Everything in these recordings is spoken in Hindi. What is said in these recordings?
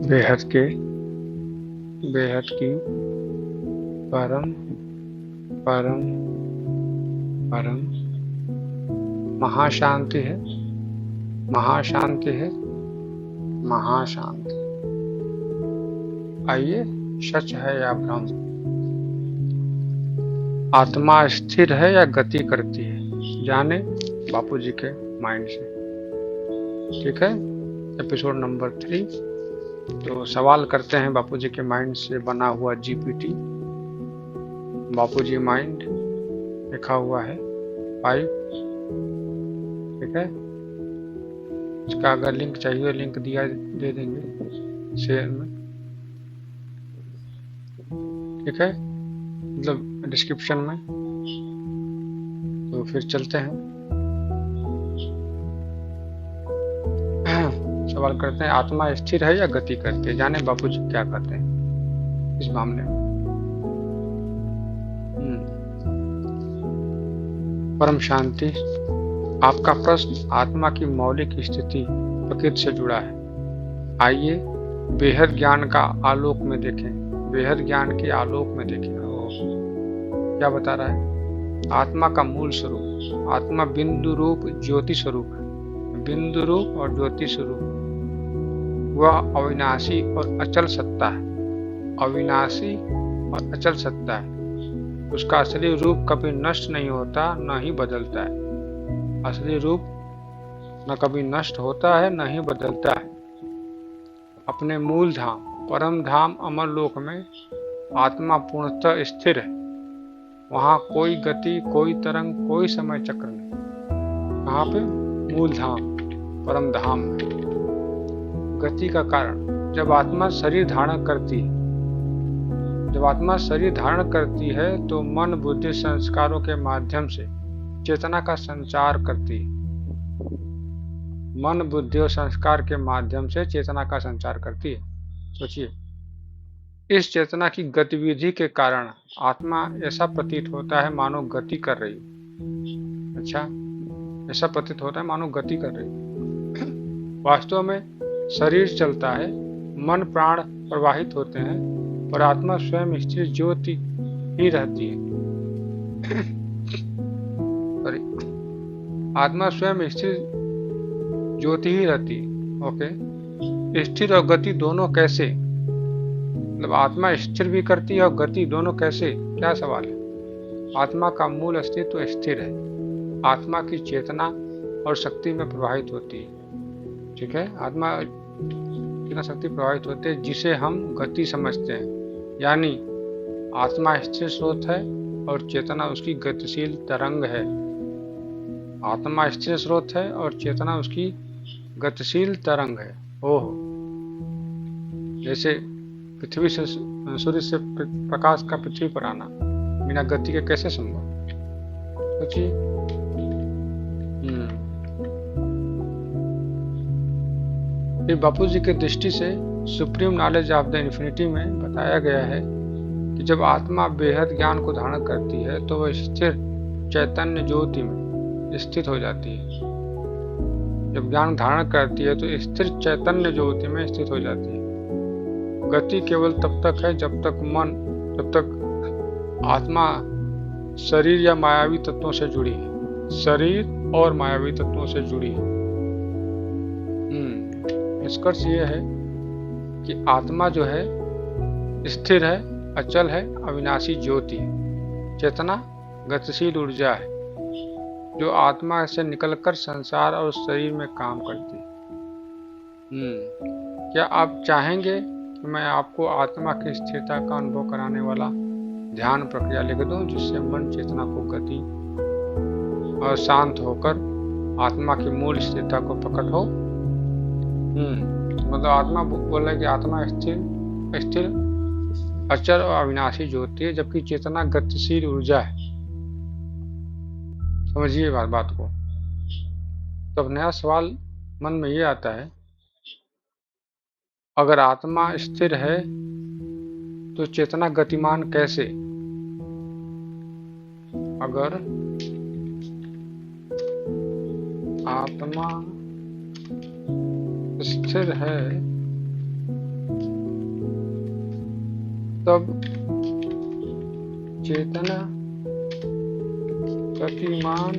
बेहद के बेहद की परम परम परम महाशांति है, महाशांति है, महाशांति। आइए, सच है या भ्रम, आत्मा स्थिर है या गति करती है, जाने बापूजी के माइंड से। ठीक है, एपिसोड नंबर 3। तो सवाल करते हैं बापूजी के माइंड से बना हुआ जीपीटी। बापूजी माइंड लिखा हुआ है 5। ठीक है, इसका अगर लिंक चाहिए, लिंक दिया दे देंगे शेयर में। ठीक है, मतलब डिस्क्रिप्शन में। तो फिर चलते हैं, सवाल करते हैं, आत्मा स्थिर है या गति करती है, जाने बापूजी क्या कहते हैं इस मामले में। परम शांति, आपका प्रश्न आत्मा की मौलिक स्थिति प्रकृति से जुड़ा है। आइए बेहद ज्ञान का आलोक में देखें, बेहद ज्ञान के आलोक में देखें। क्या बता रहा है? आत्मा का मूल स्वरूप, आत्मा बिंदु रूप ज्योति स्वरूप है, बिंदु रूप और ज्योति स्वरूप। वह अविनाशी और अचल सत्ता है, अविनाशी और अचल सत्ता है। उसका असली रूप कभी नष्ट नहीं होता, न ही बदलता है। असली रूप न कभी नष्ट होता है, न ही बदलता है। अपने मूल धाम, परम धाम अमर लोक में आत्मा पूर्णतः स्थिर है। वहां कोई गति, कोई तरंग, कोई समय चक्र नहीं। कहाँ पे? मूल धाम, परम धाम में। गति का कारण, जब आत्मा शरीर धारण करती है, जब आत्मा शरीर धारण करती है तो मन बुद्धि संस्कारों के माध्यम से चेतना का संचार करती है। मन बुद्धि और संस्कार के माध्यम से चेतना का संचार करती है। सोचिए, इस चेतना की गतिविधि के कारण आत्मा ऐसा प्रतीत होता है मानो गति कर रही। अच्छा, ऐसा प्रतीत होता है मानो गति कर रही। वास्तव में शरीर चलता है, मन प्राण प्रवाहित होते हैं, पर आत्मा स्वयं स्थिर ज्योति ही रहती है। आत्मा स्वयं स्थिर ज्योति ही रहती है। ओके, स्थिर और गति दोनों कैसे? मतलब आत्मा स्थिर भी करती है और गति, दोनों कैसे? क्या सवाल है? आत्मा का मूल अस्तित्व स्थिर है, आत्मा की चेतना और शक्ति में प्रवाहित होती है। ठीक है, आत्मा चेतना शक्ति प्रवाहित होती है, जिसे हम गति समझते हैं। यानी आत्मा स्थिर स्रोत है और चेतना उसकी गतिशील तरंग है। आत्मा स्थिर स्रोत है और चेतना उसकी गतिशील तरंग है। ओह, जैसे पृथ्वी से, सूर्य से प्रकाश का पृथ्वी पर आना बिना गति के कैसे संभव? सोचिए। फिर बापूजी की दृष्टि से supreme knowledge of the infinity में बताया गया है कि जब आत्मा बेहद ज्ञान को धारण करती है तो वह स्थिर चैतन्य ज्योति में स्थित हो जाती है। जब ज्ञान धारण करती है तो स्थिर चैतन्य ज्योति में स्थित हो जाती है। गति केवल तब तक है जब तक आत्मा शरीर या मायावी तत्वों से जुड़ी है, शरीर और मायावी तत्वों से जुड़ी है। निष्कर्ष ये है कि आत्मा जो है स्थिर है, अचल है, अविनाशी ज्योति है। चेतना गतिशील ऊर्जा है जो आत्मा से निकलकर संसार और शरीर में काम करती है। क्या आप चाहेंगे कि मैं आपको आत्मा की स्थिरता का अनुभव कराने वाला ध्यान प्रक्रिया लिख दूं, जिससे मन चेतना को गति और शांत होकर आत्मा की मूल स्थिरता को प्रकट हो? मतलब आत्मा बोल रहा है कि आत्मा स्थिर अचल और अविनाशी ज्योति है, जबकि चेतना गतिशील ऊर्जा है। समझिए बात को। तो अब नया सवाल मन में ये आता है, अगर आत्मा स्थिर है तो चेतना गतिमान कैसे? अगर आत्मा स्थिर है तब चेतना गतिमान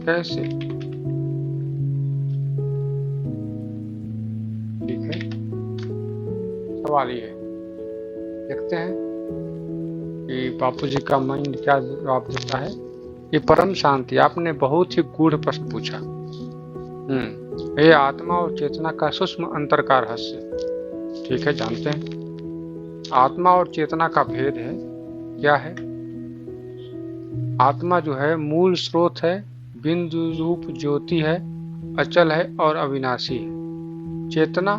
कैसे? ठीक है, सवाल ये देखते हैं कि बापू जी का मन क्या जवाब देता है। ये परम शांति, आपने बहुत ही गूढ़ प्रश्न पूछा। ये आत्मा और चेतना का सूक्ष्म अंतर का रहस्य। ठीक है, जानते हैं। आत्मा और चेतना का भेद है, क्या है? आत्मा जो है मूल स्रोत है, बिंदु रूप ज्योति है, अचल है और अविनाशी है। चेतना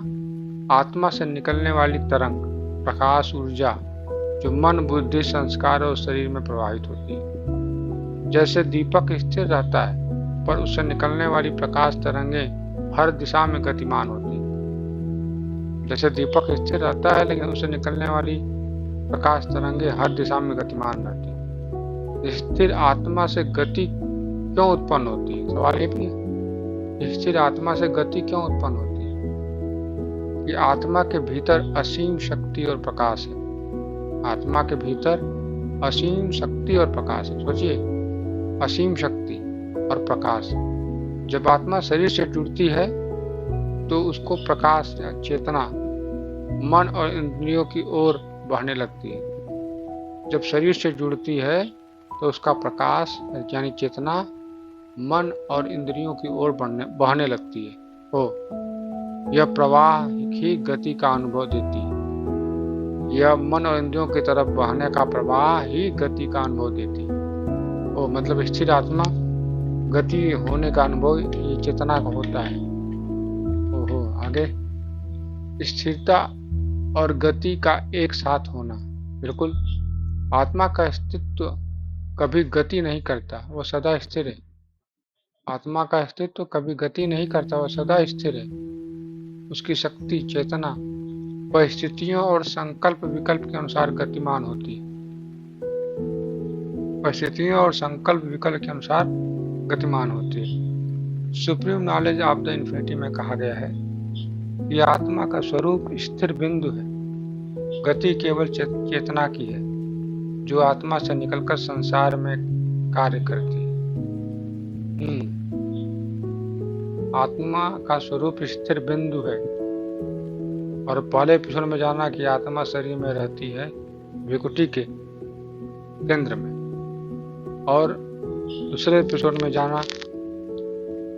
आत्मा से निकलने वाली तरंग, प्रकाश, ऊर्जा जो मन, बुद्धि, संस्कार और शरीर में प्रवाहित होती है। जैसे दीपक स्थिर रहता है पर उससे निकलने वाली प्रकाश तरंगें हर दिशा में गतिमान होती हैं। जैसे दीपक स्थिर रहता है लेकिन उससे निकलने वाली प्रकाश तरंगें हर दिशा में गतिमान रहती हैं। स्थिर आत्मा से गति क्यों उत्पन्न होती है? सवाल ये भी है, स्थिर आत्मा से गति क्यों उत्पन्न होती है? कि आत्मा के भीतर असीम शक्ति और प्रकाश है। आत्मा के भीतर असीम शक्ति और प्रकाश है। सोचिए, असीम शक्ति और प्रकाश। जब आत्मा शरीर से जुड़ती है तो उसको प्रकाश या चेतना मन और इंद्रियों की ओर बहने लगती है। जब शरीर से जुड़ती है तो उसका प्रकाश यानी चेतना मन और इंद्रियों की ओर बहने लगती है। यह प्रवाह ही गति का अनुभव देती है। यह मन और इंद्रियों की तरफ बहने का प्रवाह ही गति का अनुभव देती है। मतलब स्थिर आत्मा गति होने का अनुभव ये चेतना का होता है। आगे, स्थिरता और गति का एक साथ होना। बिल्कुल, आत्मा का अस्तित्व कभी गति नहीं करता, वह सदा स्थिर है। आत्मा का अस्तित्व कभी गति नहीं करता, वह सदा स्थिर है। उसकी शक्ति, चेतना परिस्थितियों और संकल्प विकल्प के अनुसार गतिमान होती है। परिस्थितियों और संकल्प विकल्प के अनुसार गतिमान होती है। Supreme knowledge of the infinity में कहा गया है कि आत्मा का स्वरूप स्थिर बिंदु है। गति केवल चेतना की है जो आत्मा से निकलकर संसार में कार्य करती है। आत्मा का स्वरूप स्थिर बिंदु है। और पहले एपिसोड में जाना कि आत्मा शरीर में रहती है विकुटी के केंद्र में, और दूसरे एपिसोड में जाना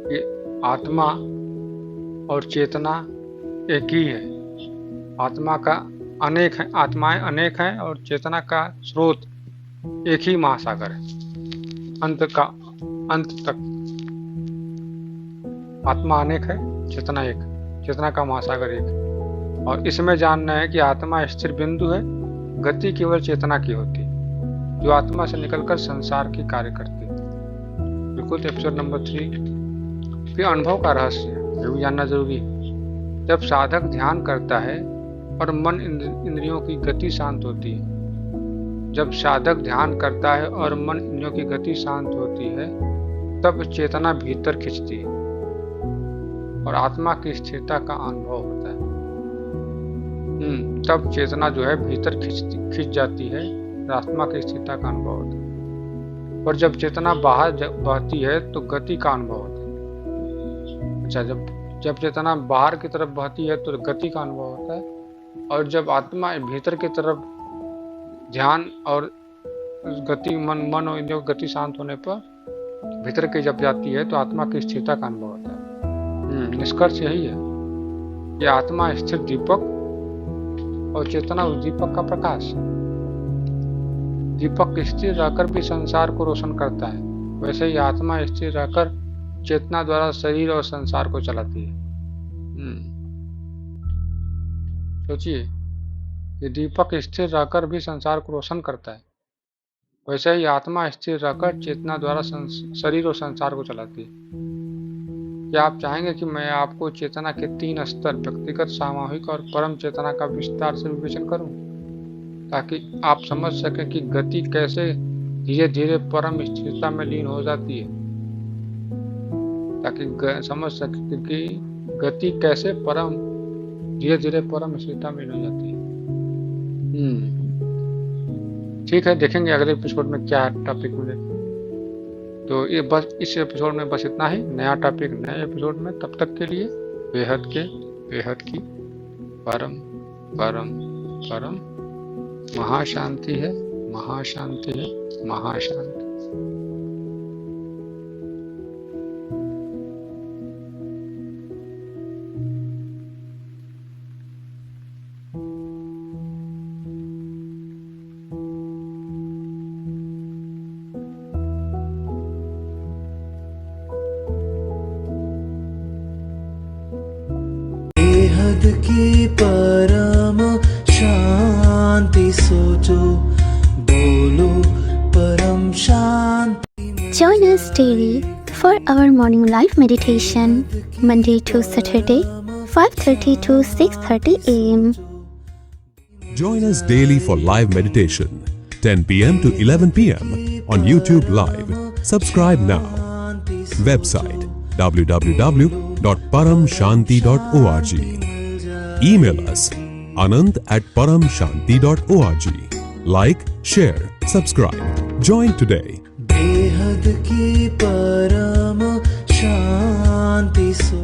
कि आत्मा और चेतना एक ही है। आत्मा का अनेक है, आत्माएं अनेक हैं और चेतना का स्रोत एक ही महासागर है। अंत तक आत्मा अनेक है, चेतना एक, चेतना का महासागर एक है। और इसमें जानना है कि आत्मा स्थिर बिंदु है, गति केवल चेतना की होती है जो आत्मा से निकलकर संसार की कार्य करती है। बिल्कुल, एपिसोड नंबर 3 फिर अनुभव का रहस्य है, ये भी जानना जरूरी है। जब साधक ध्यान करता है और मन इंद्रियों की गति शांत होती है, जब साधक ध्यान करता है और मन इंद्रियों की गति शांत होती है, तब चेतना भीतर खिंचती है और आत्मा की स्थिरता का अनुभव होता है। तब चेतना जो है भीतर खिंच जाती है, आत्मा की स्थिरता का अनुभव होता है। और जब चेतना बाहर बहती है तो गति का अनुभव होता है। अच्छा, जब चेतना बाहर की तरफ बहती है तो गति का अनुभव होता है। और जब आत्मा भीतर की तरफ ध्यान और गति मन और इंद्रियों की गति शांत होने पर भीतर की जब जाती है तो आत्मा की स्थिरता का अनुभव होता है। निष्कर्ष यही है कि आत्मा स्थिर दीपक और चेतना उस दीपक का प्रकाश। दीपक स्थिर रहकर भी संसार को रोशन करता है, वैसे ही आत्मा स्थिर रहकर चेतना द्वारा शरीर और संसार को चलाती है। सोचिए, ये दीपक स्थिर रहकर भी संसार को रोशन करता है, वैसे ही आत्मा स्थिर रहकर चेतना द्वारा शरीर और संसार को चलाती है। क्या आप चाहेंगे कि मैं आपको चेतना के 3 स्तर, व्यक्तिगत, सामूहिक और परम चेतना का विस्तार से विवेचन करूं, ताकि आप समझ सकें कि गति कैसे धीरे धीरे परम स्थिरता में लीन हो जाती है, ताकि समझ सकें कि गति कैसे धीरे धीरे परम स्थिरता में लीन हो जाती है। ठीक है, देखेंगे अगले एपिसोड में क्या टॉपिक मिले। तो ये बस इस एपिसोड में बस इतना ही। नया टॉपिक नए एपिसोड में, तब तक के लिए बेहद की परम परम परम महाशांति है, महाशांति है, महाशांति। की परम शांति सोचो, बोलो परम शांति। Join us daily for our morning live meditation, Monday to Saturday, 5:30 to 6:30 a.m. Join us daily for live meditation, 10 p.m. to 11 p.m. on YouTube Live. Subscribe now. Website www.paramshanti.org. Email us anant@paramshanti.org. Like, share, subscribe. Join today. बेहद की परम शांति सो